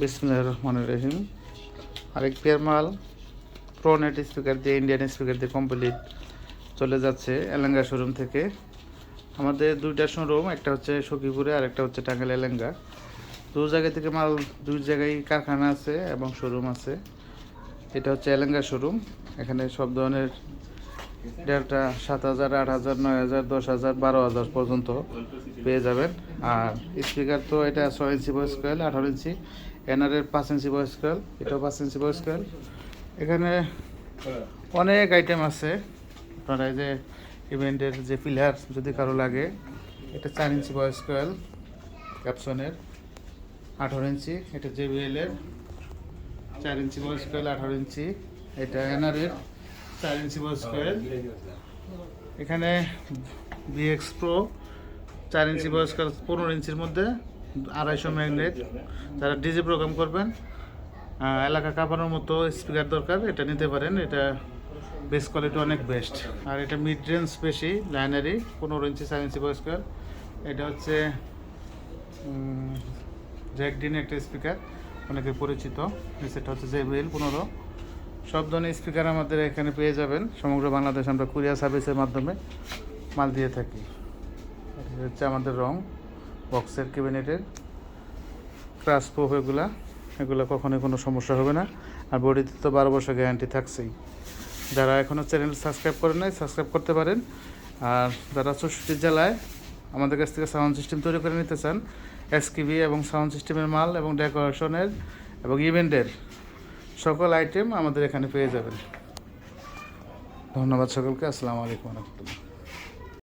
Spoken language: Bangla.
বিসমিল্লাহির রহমানির রহিম। আরেক পেয়ার মাল প্রোনেট স্পিকার দিয়ে, ইন্ডিয়ান স্পিকার দিয়ে কমপ্লিট চলে যাচ্ছে এলেঙ্গা শোরুম থেকে। আমাদের দুইটা শোরুম, একটা হচ্ছে সখীপুরে আর একটা হচ্ছে টাঙ্গাইল এলেঙ্গা। দু জায়গা থেকে মাল, দুই জায়গায় কারখানা আছে এবং শোরুম আছে। এটা হচ্ছে এলেঙ্গা শোরুম। এখানে সব ধরনের ডেল্টা 7000, 8000, 9000, 10000, 12000 পর্যন্ত পেয়ে যাবেন। আর স্পিকার তো এটা 6 ইঞ্চি ভয়েস কয়েল, 18 ইঞ্চি, এনআরের 5 ইঞ্চি ভয়েস কয়েল, এটাও 5 ইঞ্চি ভয়েস কয়েল। এখানে অনেক আইটেম আছে। আপনারা এই যে ইভেন্টের যে পিলার যদি কারো লাগে, এটা 4 ইঞ্চি ভয়েস কয়েল ক্যাপসনের, 18 ইঞ্চি। এটা জেবিএলের 4 ইঞ্চি ভয়েস কয়েল, 18 ইঞ্চি। এটা এনআরের 4 ইঞ্চি ভয়েস কয়েল। এখানে bx pro 4 inch voice coil, 15 ইঞ্চির মধ্যে 250 ম্যাগনেট। যারা ডিজে প্রোগ্রাম করবেন, এলাকা কাঁপানোর মতো স্পিকার দরকার, এটা নিতে পারেন। এটা বেস কোয়ালিটি অনেক বেস্ট। আর এটা মিড রেঞ্জ বেশি, লাইনারি 15 ইঞ্চি 4 ইঞ্চি ভয়েস কয়েল। এটা হচ্ছে জ্যাকডিন একটা স্পিকার, অনেকে পরিচিত। সেটা হচ্ছে জেবিএল 15। সব ধরনের স্পিকার আমাদের এখানে পেয়ে যাবেন। সমগ্র বাংলাদেশ আমরা কুরিয়ার সার্ভিসের মাধ্যমে মাল দিয়ে থাকি। এটা হচ্ছে আমাদের রং বক্সের ক্যাবিনেটের ক্রাশ প্রুফ। এগুলো কখনোই কোনো সমস্যা হবে না। আর বডিতে তো 12 বছর গ্যারান্টি থাকছেই। যারা এখনও চ্যানেল সাবস্ক্রাইব করেন নাই, সাবস্ক্রাইব করতে পারেন। আর যারা 64 জেলায় আমাদের কাছ থেকে সাউন্ড সিস্টেম তৈরি করে নিতে চান, এসকিবি এবং সাউন্ড সিস্টেমের মাল এবং ডেকোরেশনের এবং ইভেন্টের সকল আইটেম আমাদের এখানে পেয়ে যাবেন। ধন্যবাদ সকলকে। আসসালামু আলাইকুম রহমতুল্লাহ।